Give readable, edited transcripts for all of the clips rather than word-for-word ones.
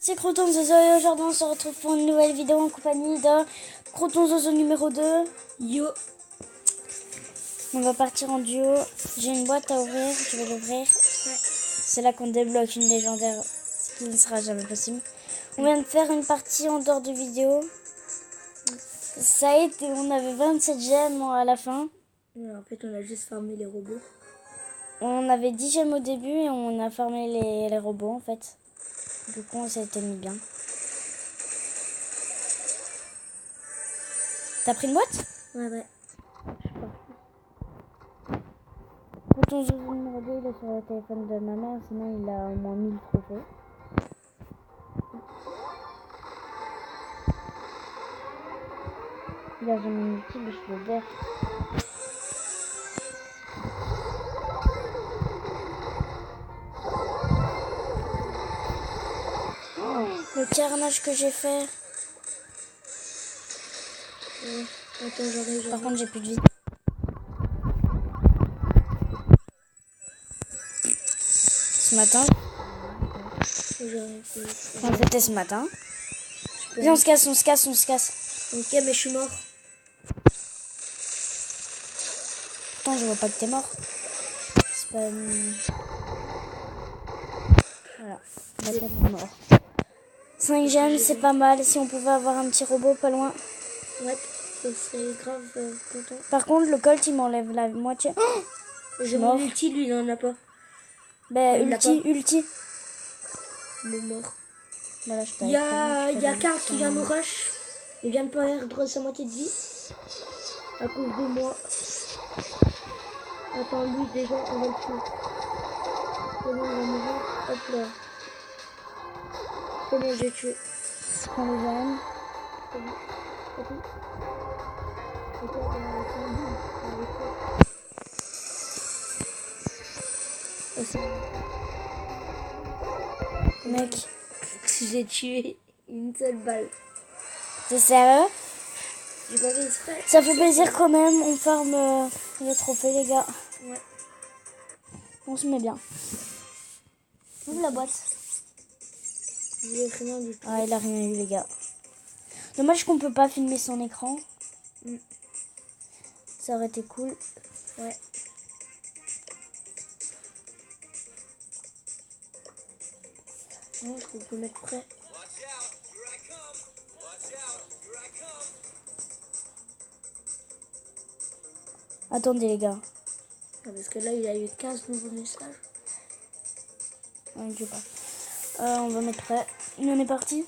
C'est Croton Zozo et aujourd'hui on se retrouve pour une nouvelle vidéo en compagnie de Croton Zozo numéro 2. Yo. On va partir en duo. J'ai une boîte à ouvrir, je vais l'ouvrir. Ouais. C'est là qu'on débloque une légendaire, ce qui ne sera jamais possible. On vient de faire une partie en dehors de vidéo. Ça a été, on avait 27 gemmes à la fin. Ouais, en fait, on a juste farmé les robots. On avait 10 gemmes au début et on a farmé les robots en fait. Du coup, on s'était mis bien. T'as pris une boîte? Ouais. Croton Zozo numéro 2, il est sur le téléphone de ma mère, sinon il a au moins 1000 trophées. Il a jamais multi, je le def. Le carnage que j'ai fait. Attends, j'arrive. Par contre, j'ai plus de vie. Ce matin. Enfin, c'était ce matin. Viens, on se casse. Ok, mais je suis mort. Pourtant, je vois pas que t'es mort. C'est pas... Voilà. La tête est mort. 5 gemmes, c'est pas mal. Si on pouvait avoir un petit robot pas loin. Ouais, ça serait grave content. Par contre, le Colt, il m'enlève la moitié. Oh, j'ai mon ulti, lui, il en a pas. Ben, ulti. Bon, mort. Bah, là, il y a Karl qui vient nous rush. Il vient de perdre sa moitié de vie. À cause de moi. Attends, lui, déjà, on va le tuer. C'est bon, il va mourir. Hop là. C'est bon, j'ai tué. Prends les gemmes. C'est bon. Mec, j'ai tué une seule balle. c'est sérieux? J'ai pas fait exprès. Ça fait plaisir quand même, on farme les trophées les gars. Ouais. On se met bien. Ouvre la boîte. J'ai rien du tout. Ah, il a rien eu les gars. Dommage qu'on peut pas filmer son écran. Ça aurait été cool. Ouais. Non, je peux mettre prêt. Attendez les gars. Ah, parce que là, il a eu 15 nouveaux messages. Ouais, je sais pas. On va mettre prêt. On est parti.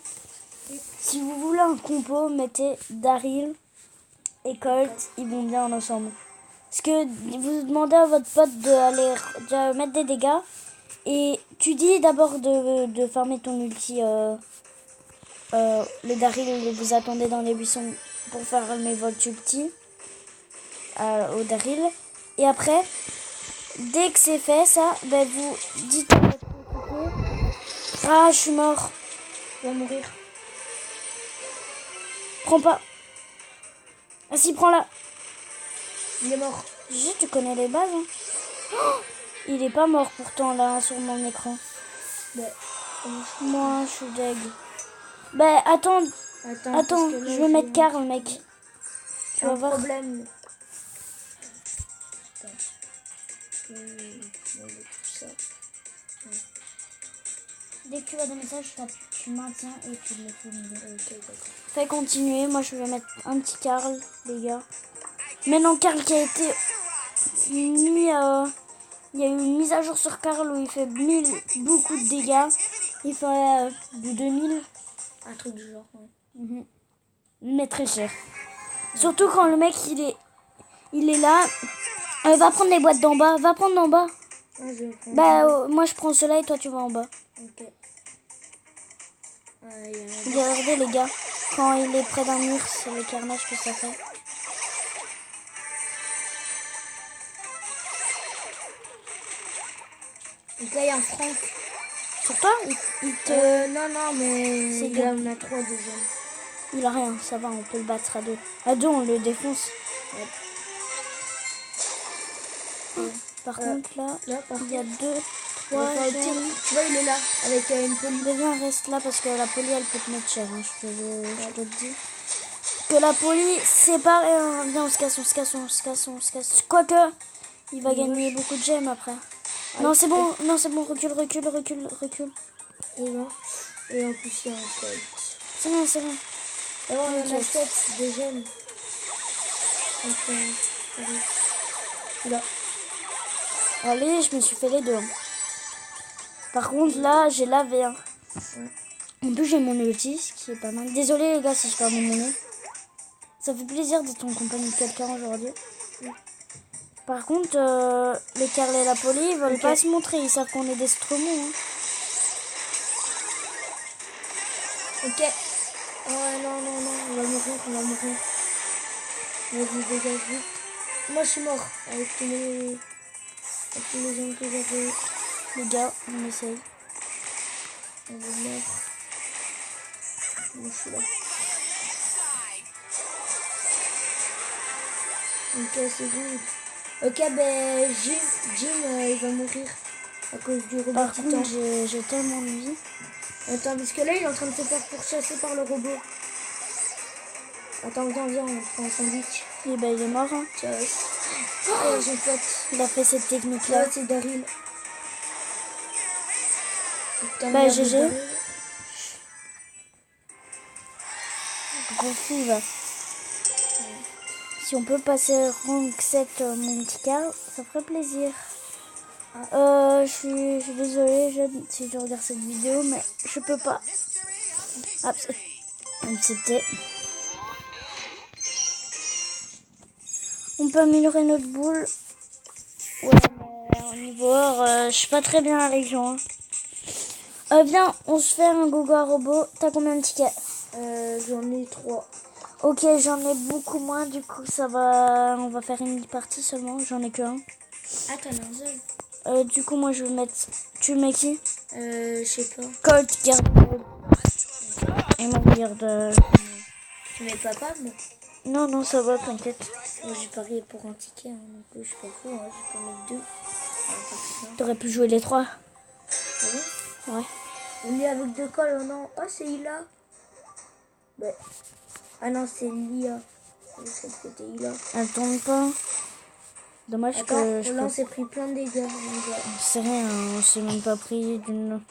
Oui. Si vous voulez un compo, mettez Daryl et Colt. Ils vont bien ensemble. Parce que vous demandez à votre pote de mettre des dégâts. Et tu dis d'abord de farmer ton ulti. Le Daryl, vous attendez dans les buissons pour farmer votre ulti. Au Daryl. Et après, dès que c'est fait, ça, ben vous dites à votre coéquipier. Ah, je suis mort. Je vais mourir. Prends pas. Ah si, prends-la. Il est mort. Tu connais les bases. Hein. Oh, il est pas mort pourtant là sur mon écran. Ben, moi, je suis deg. Ben, attends, je vais mettre Karl, mec. Tu vas voir. Problème. Dès que tu as des messages, tu maintiens et tu le fais mourir. Okay, fais continuer. Moi, je vais mettre un petit Karl, les gars. Maintenant, Karl qui a été mis... il y a eu une mise à jour sur Karl où il fait beaucoup de dégâts. Il fait du 2000. Un truc du genre, ouais. Mais très cher. Surtout quand le mec, il est là. Va prendre les boîtes d'en bas. Va prendre d'en bas. Moi, je prends cela et toi, tu vas en bas. Ok. Regardez, les gars. Quand il est près d'un mur, c'est le carnage que ça fait. Donc là, il y a un Franck. Sur toi il te... Non, mais c'est il en a 3 déjà. Il a rien, ça va, on peut le battre à 2. À 2, on le défonce. Ouais. Par contre, là, il y a 2, On va faire le Ouais, tir. Tu vois, il est là, avec une poly. Viens, reste là parce que la poli elle peut te mettre cher, hein, je te le dis. Que la poli c'est pareil, hein. Viens, on se casse, on se casse, on se casse, on se casse. Quoique, il va gagner beaucoup de gemmes après. Non, c'est bon, non, c'est bon, recule, recule, recule, recule. Et en plus, il y a un code. C'est bon, c'est bon. Alors, on a 7 de gemmes. Là. Allez, je me suis fait les deux. Par contre, là, j'ai lavé. Hein. En plus, j'ai mon ulti, ce qui est pas mal. Désolé les gars si je perds mon nez. Ça fait plaisir d'être en compagnie de quelqu'un aujourd'hui. Par contre, les Carl et la Poli, ils veulent pas se montrer. Ils savent qu'on est des stromons. Hein. Ok. Oh non, non, non, on va mourir, on va mourir. Vas-y, dégage vite. Moi, je suis mort avec tous les gens que j'avais. Les gars, on essaye. On va mort. Moi, je suis là. Ok, c'est good. Ok, ben, Jim il va mourir à cause du robot. Par contre, j'ai tellement de vie. Attends, parce que là, il est en train de se faire pourchasser par le robot. Attends, viens, on prend un sandwich. Et ben, il est mort. Hein. Ciao. Oh, j'ai pote. Il a fait cette technique-là. Là, c'est Daryl. Bah, GG. Gros fou, va. Si on peut passer rank 7 mon petit cas, ça ferait plaisir. Je suis désolée si je regarde cette vidéo, mais je peux pas. Ah, c'était. On peut améliorer notre boule. Ouais, mais au niveau or, je suis pas très bien à la région. Hein. Viens, on se fait un gogo à robot. T'as combien de tickets? J'en ai 3. Ok, j'en ai beaucoup moins, du coup ça va. On va faire une partie seulement, j'en ai que un. Ah, t'en as un seul? Du coup, moi je vais mettre. Tu mets qui? Je sais pas. Colt, garde. Et moi, garde. Tu mets pas Pam? Non, non, ça va, t'inquiète. Moi j'ai parié pour un ticket, hein, donc je suis pas fou, hein, je peux en mettre 2. T'aurais pu jouer les 3. Ah bon? Ouais. On est avec 2 cols, non? Oh, c'est Ila. Ouais. Ah non, c'est Lia. C'était Ila. Elle tombe pas. Dommage. Attends, que je là peux... on s'est pris plein de dégâts. C'est rien, on s'est même pas pris d'une.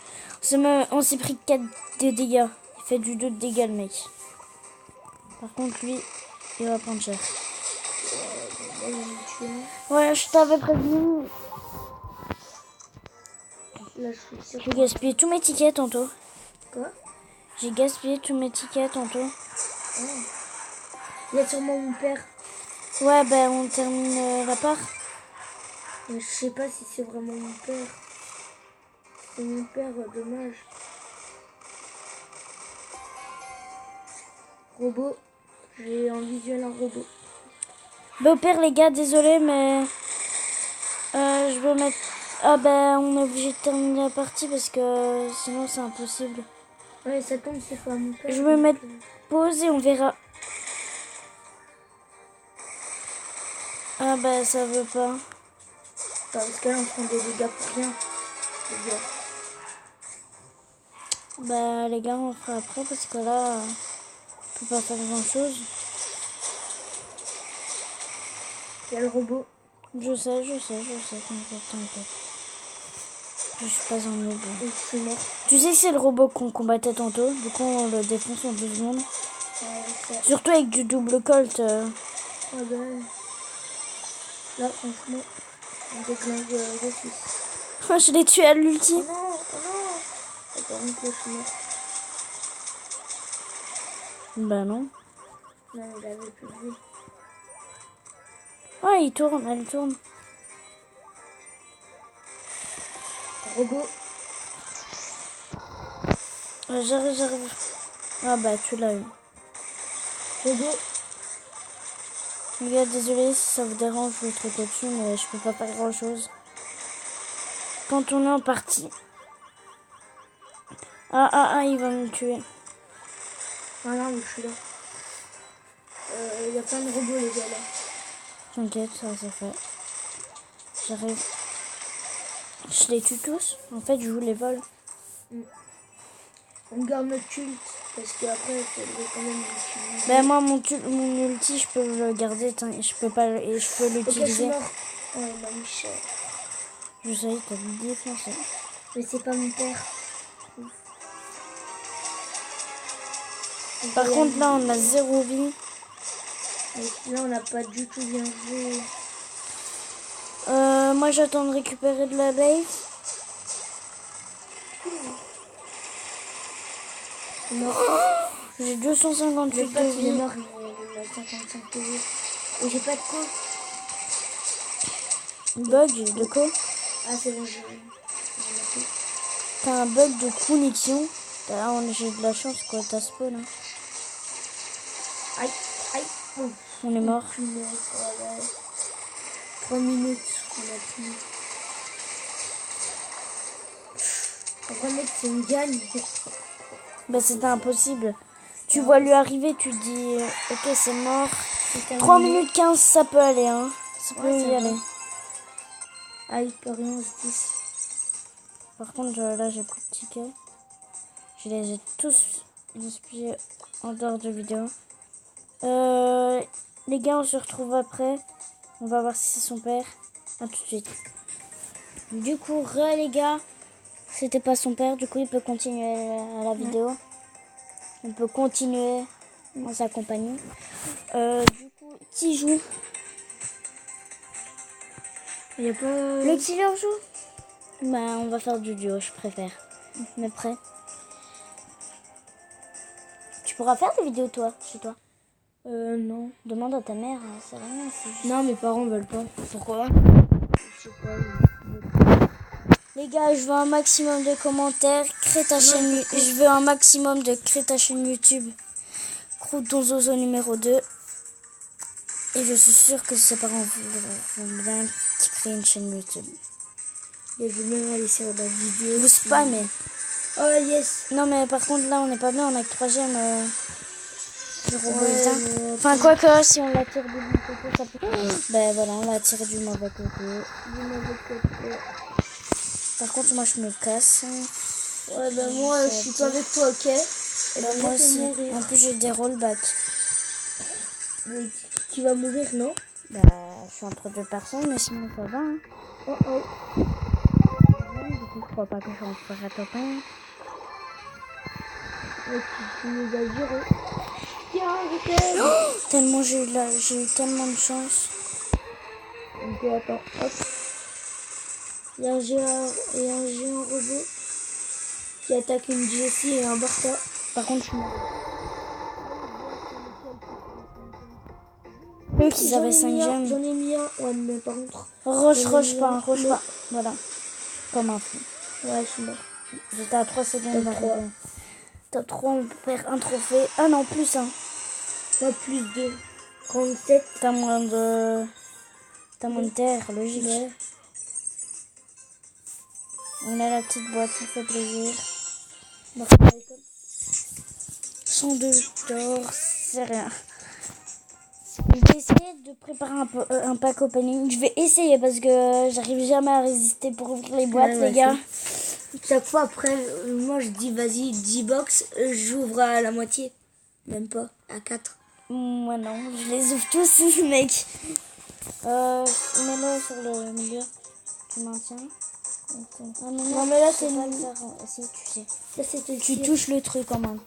On s'est pris 4 de dégâts. Il fait du 2 de dégâts le mec. Par contre lui, il va prendre cher. Ouais, je t'avais prévenu. Là, je suis sûre. J'ai gaspillé tous mes tickets tantôt. Quoi? J'ai gaspillé tous mes tickets tantôt. Oh. Il y a sûrement mon père. Ouais, ben on termine la part. Mais je sais pas si c'est vraiment mon père. C'est mon père, dommage. Robot. J'ai en visuel un robot. Ben au pire les gars, désolé mais je vais mettre. Ah ben on est obligé de terminer la partie parce que sinon c'est impossible. Ouais, ça tombe, c'est pas mon père. Je vais mettre pause et on verra. Ah ben ça veut pas. Parce que là on prend des dégâts pour rien. Bah les gars on fera après parce que là on peut pas faire grand chose. Il y a le robot. Je sais, t'inquiète. Je suis pas en noob. Et je suis mort. Tu sais que c'est le robot qu'on combattait tantôt, du coup on le défonce en 2 secondes. Ouais, Surtout avec du double colt. Ah ben. Là franchement, on déglingue d'office. Je l'ai tué à l'ulti. Oh non, oh non. Attends, je suis mort. Bah non. Non, il avait plus de vie. Ouais, il tourne, elle tourne. Robot. J'arrive. Ah bah tu l'as eu. Robot. Les gars, désolé si ça vous dérange, je vais trop dessus, mais je peux pas faire grand chose. Quand on est en partie. Ah, il va me tuer. Ah non, mais je suis là. Il y a plein de robots, les gars, là. T'inquiète, ça c'est fait. J'arrive. Je les tue tous. En fait, je vous les vole. On garde notre culte parce qu'après, il faudrait quand même l'utiliser. Ben moi, mon ulti, je peux le garder. Je peux pas, et je peux Ok, je suis l'utiliser. mort. Ouais, bah Michel. Je sais, t'as défoncé. Mais c'est pas mon père. Par contre, là, on a 0 vie. Et là, on n'a pas du tout bien joué. Moi, j'attends de récupérer de la base. J'ai 258 Le de pote, il est vie. mort, il a 55 PV. Et j'ai pas de quoi. Bug de quoi? Ah, c'est bon, j'ai noté. T'as un bug de connexion. J'ai de la chance quoi, t'as spawn. Hein. Aïe, aïe. Oh. On est mort. Punaise, voilà. 3 minutes, on a fini. Après, mec, c'est une gagne. Bah c'était impossible. Tu vois lui arriver, tu te dis ok c'est mort. 3 minutes 15 ça peut aller hein. Ça peut y aller. Ah, Hyperion 10. Par contre là j'ai plus de tickets. Je les ai tous gaspillés en dehors de vidéo. Les gars on se retrouve après. On va voir si c'est son père. A tout de suite. Du coup les gars. C'était pas son père, du coup il peut continuer à la vidéo. On peut continuer en sa compagnie. Du coup, qui joue? Il y a pas... Le killer joue? Bah on va faire du duo, je préfère. Mais prêt? Tu pourras faire des vidéos toi, chez toi? Non. Demande à ta mère, c'est rien. Juste... Non, mes parents veulent pas. Pourquoi? Je sais pas. Les gars, je veux un maximum de commentaires. Crée ta chaîne. Je veux un maximum de créer ta chaîne YouTube. Crouton Zozo numéro 2. Et je suis sûre que ses parents vont bien créer une chaîne YouTube. Et je vais même aller sur la vidéo. Vous spammez. Oh yes. Non mais par contre là on n'est pas bien, on a que 3ème. Le robot Ouais, enfin quoi que si on l'attire du bon côté, ça peut... Ben voilà, on l'attire du mauvais côté. Du mauvais côté. Par contre moi je me casse. Ouais bah moi je suis pas avec toi, ok. Et Ben, moi aussi. En plus j'ai des rollbacks. Mais tu vas mourir, non? Bah je suis entre 2 personnes mais sinon ça va. Hein. Oh oh. Du coup je crois pas que je rentre à top 1. Ouais, tu nous as viré. Tiens, je t'aime. Oh tellement j'ai eu tellement de chance. Ok, attends, hop. Il y a un géant robot qui attaque une Jessie et un Barta. Par contre je suis mort. Eux qui avaient 5 gemmes. J'en ai mis un. Ouais, mais par contre. Roche pas. Voilà. Comme un fou. Ouais, je suis mort. J'étais à 3 secondes. Top 3. Top 3, on perd un trophée. Ah non, plus un. Pas plus 2. 37. T'as moins de terre, logique. Ouais. On a la petite boîte, ça fait plaisir. 102 d'or, c'est rien. Je vais essayer de préparer un pack opening. Je vais essayer parce que j'arrive jamais à résister pour ouvrir les boîtes, les gars. Chaque fois après, moi je dis vas-y, 10 box, j'ouvre à la moitié. Même pas, à 4. Moi non, je les ouvre tous, mec. Mets-le sur le milieu. Tu maintiens. Ah non, mais là c'est pas le faire. Si, tu sais. Là, c'était Tu touches le truc en main.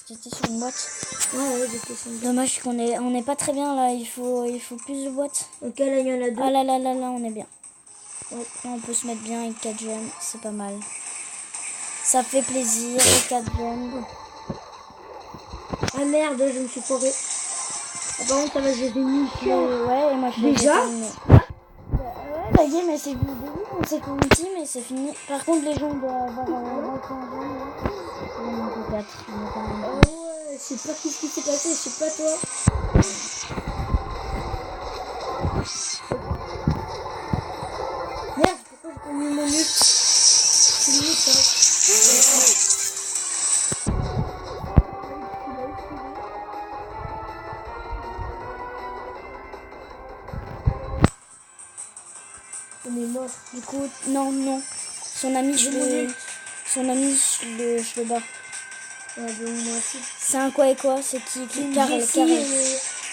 J'étais sur une boîte. Ouais, j'étais sur une boîte. Dommage qu'on est pas très bien là. Il faut plus de boîtes. Ok, là il y en a 2. Ah là, on est bien. Ouais, là, on peut se mettre bien avec 4 gemmes. C'est pas mal. Ça fait plaisir, les 4 gemmes. Ah merde, je me suis foiré. Ah, par contre, ça va, j'ai des missions. Ouais, et moi je l'ai Déjà terminé. Ouais, la game elle s'est finie. On s'est tout ulti, mais c'est fini. Par contre, les gens doivent avoir 21 gemmes. On est 4. Ah ouais, je sais pas ce qui s'est passé, je sais pas toi. Merde, pourquoi j'ai pas mis mon ult? C'est limite, hein. On est mort. Du coup, non. Son ami, je le bats. Ouais, bon, moi aussi. C'est un quoi et quoi? C'est qui Karl.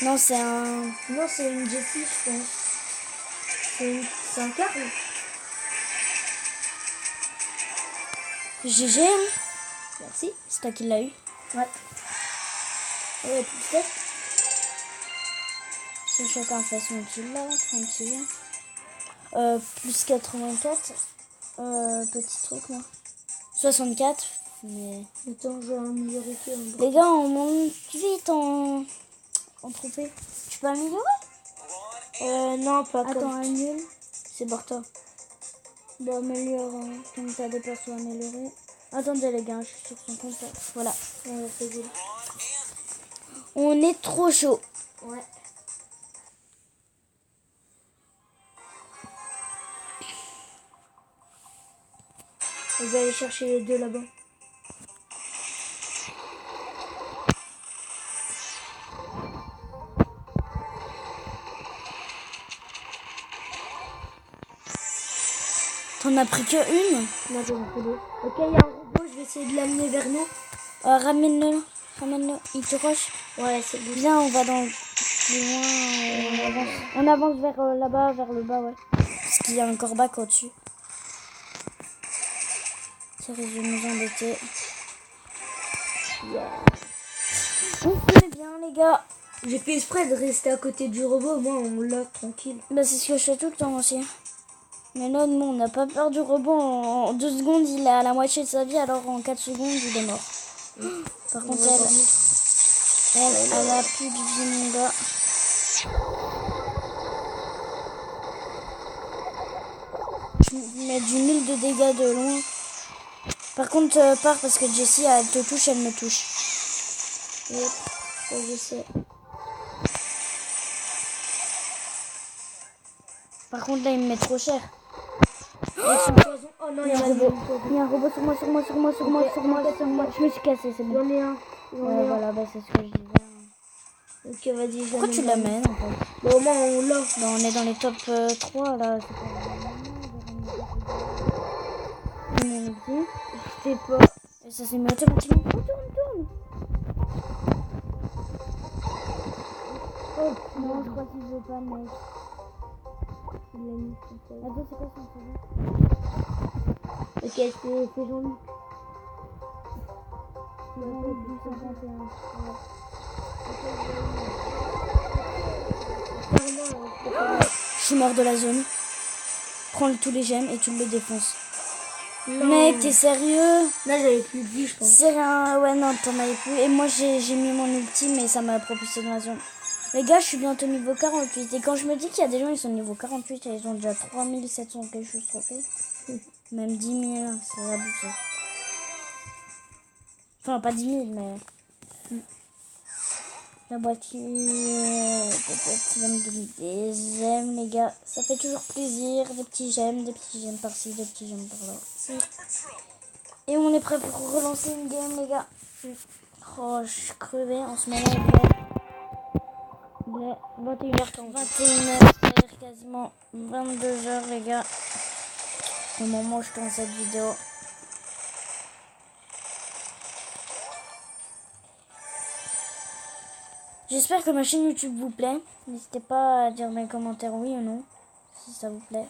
Non, c'est un... Non, c'est une Jessie, je pense. C'est un Karl. GG, hein. Merci. C'est toi qui l'as eu. Ouais. Ouais, peut-être. C'est chacun fait son kill là, tranquille. Plus 84. Petit truc là. 64. Mais... Attends, je vais améliorer tout. Les gars, on monte vite en trophée. Tu peux améliorer? Non, pas Attends, comme... un nul. C'est Borta. Bon, améliore, hein, comme t'as des persos améliorés. Attendez les gars, je suis sur son compte. Voilà. C'est good. On est trop chaud. Ouais. Je vais aller chercher les deux là-bas. T'en as pris que une? Non, j'en ai pris deux. Ok, il y a un robot, je vais essayer de l'amener vers nous. Ramène-le. Il te rush. Ouais, c'est good. Viens, on va dans plus loin. On avance vers là-bas, vers le bas, ouais. Parce qu'il y a un corbac au-dessus. Ça risque de nous embêter. Yeah. On fait bien, les gars. J'ai fait exprès de rester à côté du robot, moi on l'a tranquille. Bah, c'est ce que je fais tout le temps aussi. Mais là, nous, on n'a pas peur du robot. En 2 secondes, il est à la moitié de sa vie, alors en 4 secondes, il est mort. Par contre, elle a plus de vie, mon gars. Je mets du 1000 de dégâts de loin. Par contre, pars parce que Jessie, elle te touche, elle me touche. Ouais, ça je sais. Par contre, là, il me met trop cher. Oh non, il y a un robot. Il y a un robot sur moi. Je me suis cassé, c'est bon. J'en ai un. Voilà, bah, c'est ce que je disais. Ok, vas-y, je Pourquoi tu l'amènes en fait? Bon, au moins on l'a. Bah, on est dans les top 3 là. Je sais pas. Et ça s'est mis automatiquement. Tourne. Oh, Non, je crois qu'il veut pas, mec. il l'a mis. Attends, c'est quoi son CV? Ok, c'est Jean-Luc. C'est Jean-Luc du 51. Je suis mort de la zone. Prends tous les gemmes et tu le défonces. Non. Mec, t'es sérieux? Là, j'avais plus de vie, je pense. C'est rien. Ouais, non, t'en avais plus. Et moi, j'ai mis mon ulti, mais ça m'a propulsé dans la zone. Les gars, je suis bientôt niveau 48. Et quand je me dis qu'il y a des gens, ils sont niveau 48 et ils ont déjà 3700 quelque chose trophées. Même 10 000, c'est abusé. Enfin, pas 10 000, mais... La voiture... Peut-être même des j'aime, les gars. Ça fait toujours plaisir. Des petits j'aime par-ci, des petits j'aime par-là. Et on est prêt pour relancer une game, les gars. Oh, je suis crevée en ce moment. Il est 21h40. 21h, c'est quasiment 22h, les gars. Au moment où je tourne cette vidéo. J'espère que ma chaîne YouTube vous plaît. N'hésitez pas à dire dans les commentaires oui ou non, si ça vous plaît.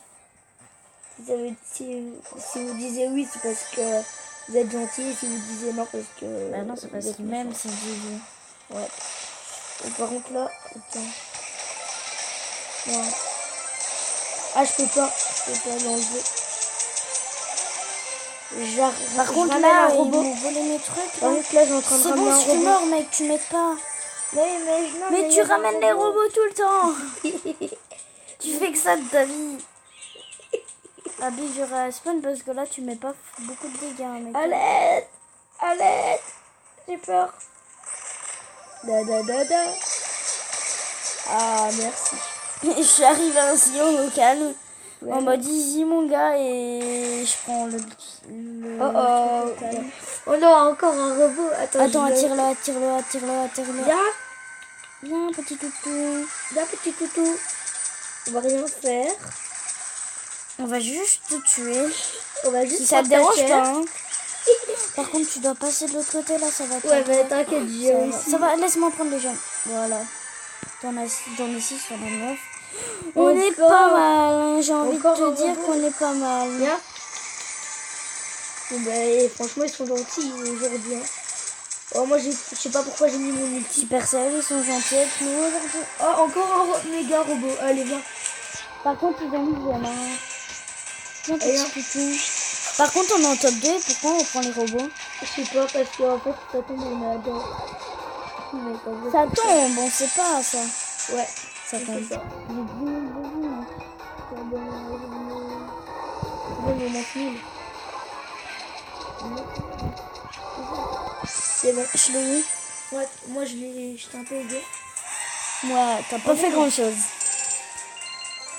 Si vous disiez oui, c'est parce que vous êtes gentil. Si vous disiez non, parce que... Bah non, c'est parce que même si je dis ouais. Et par contre là, attends. Non. Ah, je peux pas l'enlever. Par contre là, là, un ils robot. m'ont volé mes trucs. Par contre là, j'ai en train de C'est ramener bon, un je suis robot. mort, mec, tu m'aides pas. Mais tu ramènes les robots tout le temps. Tu fais que ça de ta vie. Abby, je respawn parce que là, tu mets pas beaucoup de dégâts, mec. À l'aide, j'ai peur. Da. Ah, merci. Je suis arrivée ainsi au calme. Ouais. En mode easy, mon gars, et je prends le Oh non, encore un robot. Attends, attire-le. Viens, petit toutou. Viens, petit toutou. On va rien faire. On va juste te tuer. On va juste Si ça te prendre ta dérange chair. pas. Hein. Par contre, tu dois passer de l'autre côté là, ça va. Ouais, bah t'inquiète, j'ai réussi. Ça va, laisse-moi prendre les jeunes. Voilà. J'en ai 6, t'en as 9. On est pas mal, hein. J'ai envie de te dire qu'on est pas mal. Bien. Bon, bah, et franchement, ils sont gentils aujourd'hui. Hein. Oh, moi, je sais pas pourquoi j'ai mis mon ulti. Supercell, ils sont gentils avec nous aujourd'hui. Oh, encore un méga robot. Allez, viens. Par contre, ils ont mis le hein. Viens, Allez, petit toutou. Par contre, on est en top 2. Pourquoi on prend les robots? Je sais pas, parce qu'en fait, ça tombe, on est à deux. Ça tombe, on sait pas ça. Ouais, ça tombe. Ça. J'ai 10 000 de vie, hein. Bon, il manque 1000. C'est bon. Je l'ai eu. Ouais, moi, je t'ai un peu aidé. Ouais, t'as pas fait grand chose.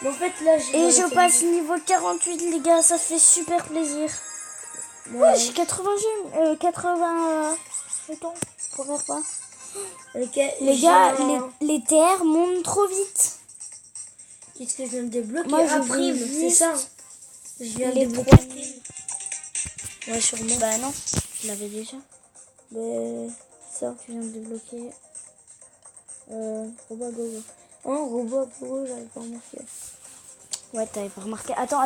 Mais en fait, là, j'ai. Et je passe niveau 48, les gars, ça fait super plaisir. Ouais, j'ai 80 gemmes. 80. Attends, première fois. Okay, les gars, les TR montent trop vite. Qu'est-ce que je viens de débloquer? Moi, je prime, c'est ça. Je viens de débloquer. Ouais, sûrement. Bah non, je l'avais déjà. Mais ça, tu viens de débloquer. Robot Gogo. Oh, robot pour eux, j'avais pas remarqué. Ouais, t'avais pas remarqué. Attends.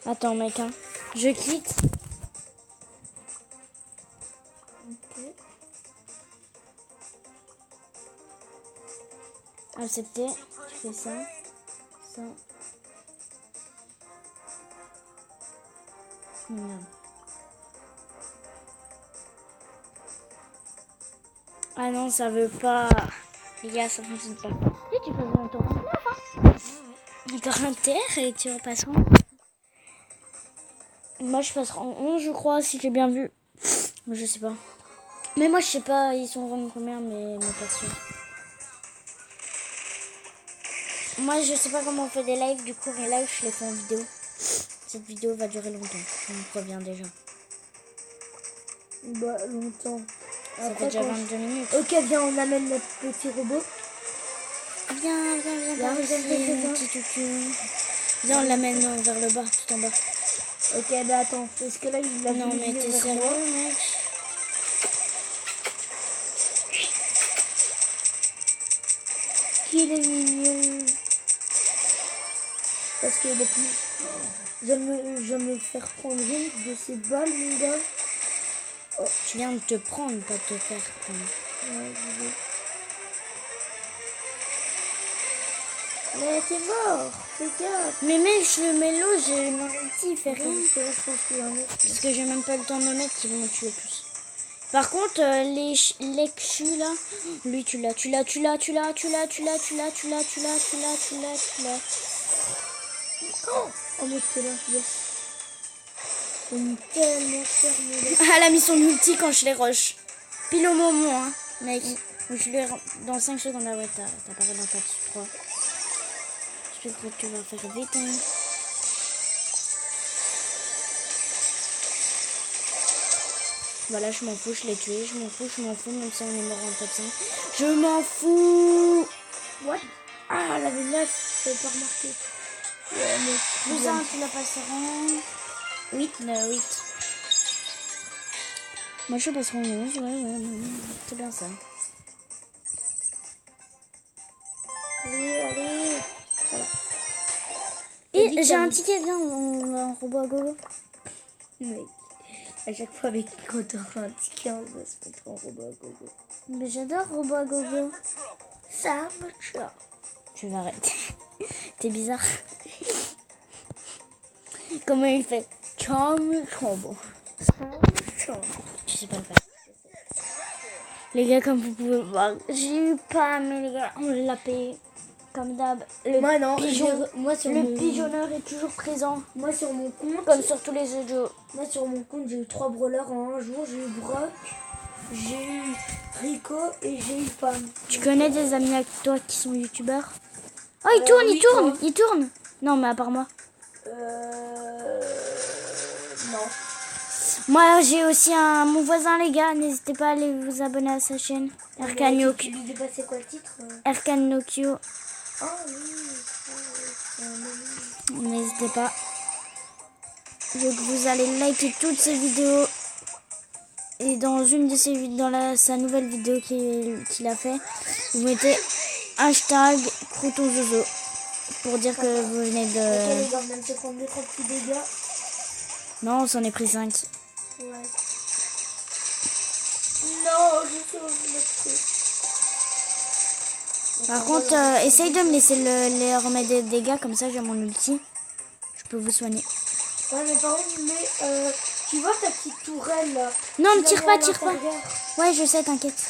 Attends, mec, hein. Je quitte. Ok. Accepter. Tu fais ça. Ça. Merde. Ah non, ça veut pas. Les gars, ça fonctionne pas. Et tu passes dans ton 29, hein. Encore un terre et tu repasseras. Moi, je passerai en 11, je crois, si j'ai bien vu. Je sais pas. Mais moi, je sais pas, ils sont vraiment combien, mais pas sûr. Moi, je sais pas comment on fait des lives, du coup, mes lives, je les fais en vidéo. Cette vidéo va durer longtemps, on me prévient déjà. Bah, longtemps. Ça fait déjà 22 minutes. Ok, viens, on amène notre petit robot. Viens, mon petit toutou. Viens, on l'amène vers le bas, tout en bas. Ok, bah attends, est-ce que là, il a non, mais t'es sérieux, mec? Qu'il est mignon. Parce qu'il est plus... Je vais me faire prendre une de ces balles, mon gars. Oh, tu viens de te prendre, pas de te faire prendre. Ouais, je vais. Mais t'es mort, fais gaffe. Mais mec, je le mets l'eau, j'ai mon ulti, il fait rien. Je pense qu'il y a un autre. Parce que j'ai même pas le temps de me mettre, ils vont me tuer tous. Par contre, les Xu là, lui tu l'as. Oh mais t'es là, yes. On est tellement fermé. Elle a mis son ulti quand je les rush. Pile au moment, hein, mec. Je lui dans 5 secondes, ah ouais, t'as pas dans 4, 3. Je sais que tu vas faire vite, hein. Voilà, je m'en fous, je l'ai tué, je m'en fous, même si on est mort en top 5. Je m'en fous. What? Ah, elle avait 9, je n'avais pas remarqué. Ouais, mais plus 1, tu l'as passé en 8, 8. Moi, je passerai en 11, ouais, c'est bien ça. Allez. Voilà. Et j'ai un ticket, viens, on va en robot à gogo. Mec, à chaque fois quand on aura un ticket, on va se mettre en robot à gogo. Mais j'adore robot à gogo. Ça marche. Tu vas arrêter. T'es bizarre. Comment il fait? Tu sais pas le faire. Les gars, comme vous pouvez voir, j'ai eu pas, mais les gars, on l'a payé. Comme d'hab. Moi non, le pigeonneur est toujours présent. Moi sur mon compte. Comme sur tous les audios. Moi sur mon compte, j'ai eu 3 brawlers en un jour. J'ai eu Brock, j'ai eu Rico et j'ai eu Pam. Tu connais des amis avec toi qui sont youtubeurs? Oh, il tourne. Non, mais à part moi. Non. Moi, j'ai aussi mon voisin, les gars. N'hésitez pas à aller vous abonner à sa chaîne. Erkan Tu lui dis pas c'est quoi le titre Erkan Nokio. Ah oui. N'hésitez pas. Je veux que vous allez liker toutes ces vidéos. Et dans une de ses vidéos, sa nouvelle vidéo qu'il a fait, vous mettez hashtag CroutonZozo pour dire que vous venez de... Ok, les gars, on vient de se prendre 2-3 petits dégâts. Non, on s'en est pris 5. Ouais. Non, je sauve le truc. Par contre, essaye de me laisser les remettre des dégâts, comme ça j'ai mon ulti. Je peux vous soigner. Ouais, mais par contre, tu vois ta petite tourelle là? Non, Tu ne la tire mets pas, à tire pas. l'intérieur Ouais, je sais, t'inquiète.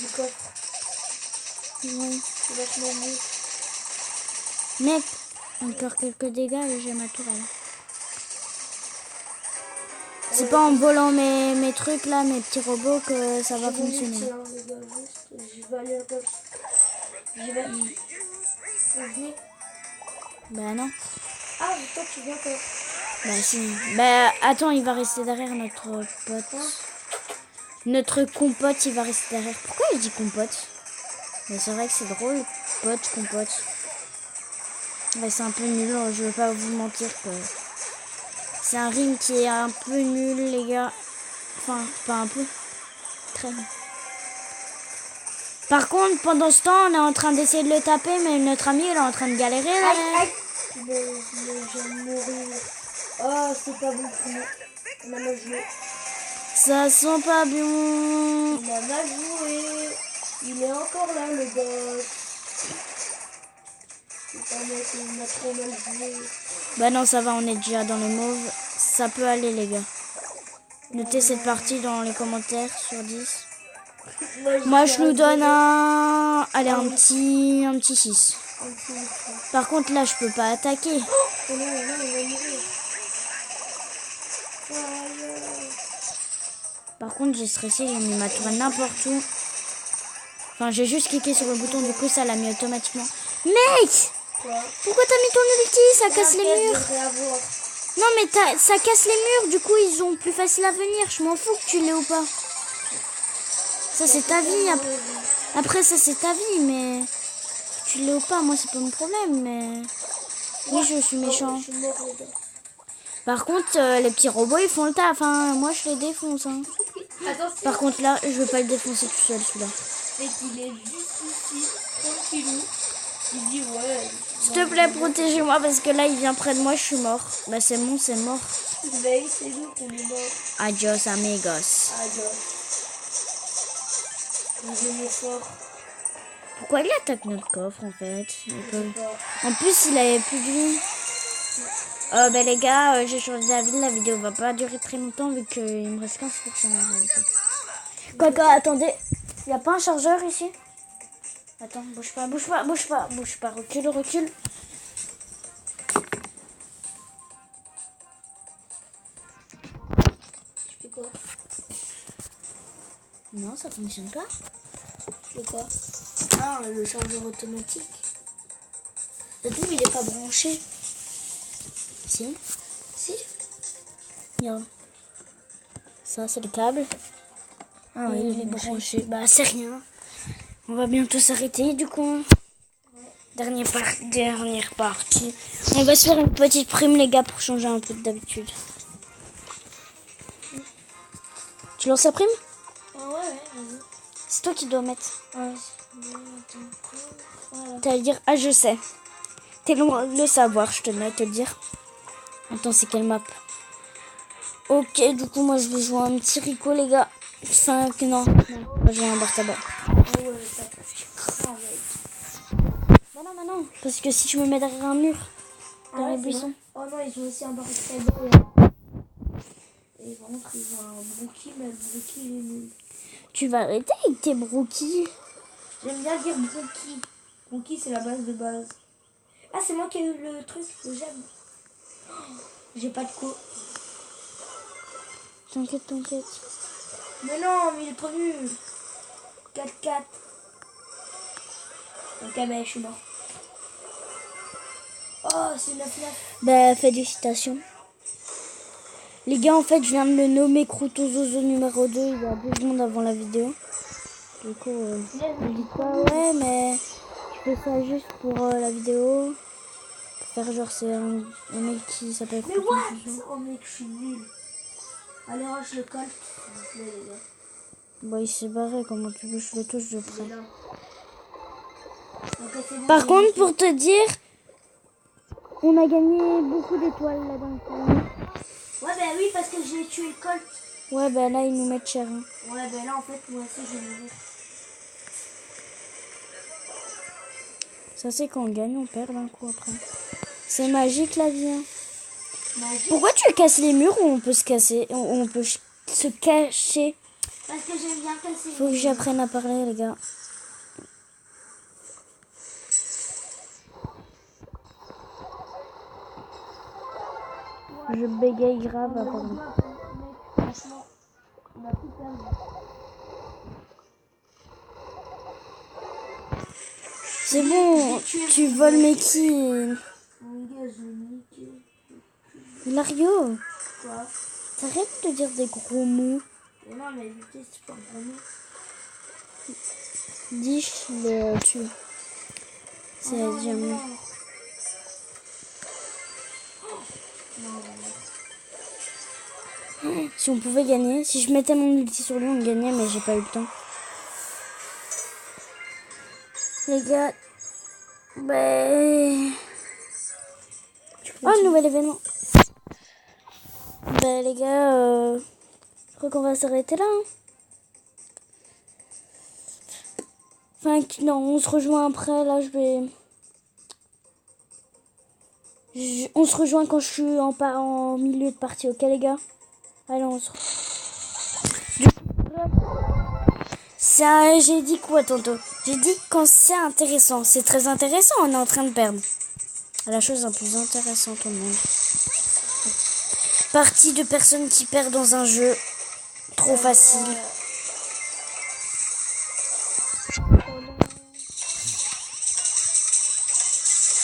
du coffre. Ouais. C'est vachement mieux. Mec, encore quelques dégâts et j'ai ma tourelle. C'est pas en volant mes trucs là, mes petits robots que ça va fonctionner. Les gars, juste, je vais aller à gauche. J'y vais. Vous venez? Bah non. Ah, toi tu viens quoi? Bah si. Bah attends, il va rester derrière notre pote. Notre compote, il va rester derrière. Pourquoi il dit compote? Mais c'est vrai que c'est drôle. Pote, compote. Bah c'est un peu nul, je vais pas vous mentir que... C'est un ring qui est un peu nul, les gars. Enfin, pas un peu. Très nul. Par contre, pendant ce temps, on est en train d'essayer de le taper, mais notre ami, il est en train de galérer. Là. Aïe, aïe. Je vais mourir. Oh, c'est pas bon pour nous. On a mal joué. Ça sent pas bon. On a mal joué. Il est encore là, le boss. Putain, mec, on a trop mal joué. Bah non, ça va, on est déjà dans les mauves. Ça peut aller, les gars. Notez cette partie dans les commentaires sur 10. Moi, je nous donne un... Allez, un petit 6. Par contre, là, je peux pas attaquer. Oh non, non, on va mourir. Par contre, j'ai stressé, j'ai mis ma tourelle n'importe où. Enfin, j'ai juste cliqué sur le bouton, du coup, ça l'a mis automatiquement. Mec! Quoi? Pourquoi t'as mis ton ulti? Ça casse les murs. Non, mais ça casse les murs, du coup, ils sont plus faciles à venir. Je m'en fous que tu l'aies ou pas. Ça, c'est ta vie. Après, ça, c'est ta vie, mais... Tu l'aies ou pas, moi, c'est pas mon problème, mais... Oui, je suis méchant. Par contre, les petits robots, ils font le taf, hein. Moi, je les défonce, hein. Par contre, là, je vais pas le défoncer tout seul, celui-là. Et qu'il est juste ici, tranquillou. Il dit, ouais... S'il te plaît, protégez-moi, parce que là, il vient près de moi, je suis mort. Bah, c'est bon, c'est mort. Mais c'est nous qu'on est mort. Adios, amigos. Adios. Il est fort. Pourquoi il attaque notre coffre, en fait? En plus, il avait plus de vie. Bah les gars, j'ai changé d'avis, la vidéo va pas durer très longtemps vu qu'il me reste 15% en réalité. Quoi, attendez, il y a pas un chargeur ici? Attends, bouge pas, recule. Tu fais quoi? Non, ça fonctionne pas. Tu fais quoi? Ah, le chargeur automatique. Le tout, il est pas branché. Si. Si. Regarde. Ça, c'est le câble. Ah oui, il est branché. Bah, c'est rien. On va bientôt s'arrêter, du coup. Ouais. Dernière partie. On va se faire une petite prime, les gars, pour changer un peu d'habitude. Tu lances la prime? Ah ouais, vas-y. C'est toi qui dois mettre. Ouais. T'as à dire, ah, je sais. T'es loin de le savoir, je tenais à te le dire. Attends, c'est quelle map? Ok, du coup, moi, je vais jouer un petit Rico, les gars. 5, non. On va jouer un bar tabac. Bah non, parce que si je me mets derrière un mur, dans les buissons. Oh non, ils ont aussi un bar tabac. Et par contre, ils ont un brookie, mais le brookie, il est nul. Tu vas arrêter avec tes brookies. J'aime bien dire brookie. Brookie, c'est la base de base. Ah, c'est moi qui ai eu le truc que j'aime. J'ai pas de co. T'inquiète. Mais non, mais il est trop nul. 4-4. Ok, mais je suis mort. Oh, c'est 9-9. Bah, félicitations. Les gars, en fait, je viens de le nommer Croûteux-Zozo numéro 2 il y a 2 secondes avant la vidéo. Du coup, on dit pas, ouais, mais je fais ça juste pour la vidéo. Pour faire genre, c'est un mec qui s'appelle Mais what? Croûteux-Zozo. Oh mec, je suis nul. Allez, range le colt. S'il vous plaît, les gars. Bah, il s'est barré, comment tu veux, je le touche de Il près. est là. Ok, c'est bon, Par j'ai contre, marqué. pour te dire, on a gagné beaucoup d'étoiles là dans le tournoi. Ouais, bah oui, parce que j'ai tué le colt. Ouais, bah là, ils nous mettent cher. Hein. Ouais, bah là, en fait, moi aussi, je vais mourir. Ça, c'est quand on gagne, on perd d'un coup après. C'est magique la vie. Hein. Magique. Pourquoi tu casses les murs où on peut se casser, on peut se cacher? Parce que j'aime bien casser. Faut que j'apprenne à parler, les gars. Je bégaye grave à parler. Franchement, on a tout perdu. C'est bon, tu voles mes kills. Mon gars, je l'ai niqué. Lario, Quoi? t'arrêtes de dire des gros mots. Mais non, mais évitez, c'est pas vraiment. Dis, je le tue. C'est déjà mieux. Si on pouvait gagner, si je mettais mon ulti sur lui, on gagnait, mais j'ai pas eu le temps. Les gars, oh, nouvel événement. Les gars, je crois qu'on va s'arrêter là. Hein. Enfin, non, on se rejoint après. Là, on se rejoint quand je suis en milieu de partie, ok les gars? Allez, on se ça, j'ai dit quoi tantôt? J'ai dit quand c'est intéressant. C'est très intéressant, on est en train de perdre. La chose la plus intéressante au monde. Partie de personnes qui perdent dans un jeu trop facile.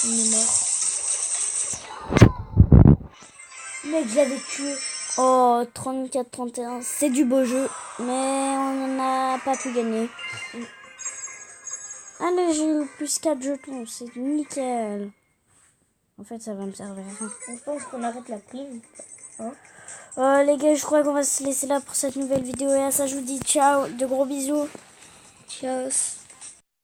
On est mort. Mec, j'avais tué. Oh, 34-31, c'est du beau jeu, mais on n'en a pas pu gagner. Allez, j'ai eu plus 4 jetons, c'est nickel. En fait, ça va me servir. Je pense qu'on arrête la prime. Hein? Les gars, je crois qu'on va se laisser là pour cette nouvelle vidéo. Et à ça, je vous dis ciao, de gros bisous. Ciao.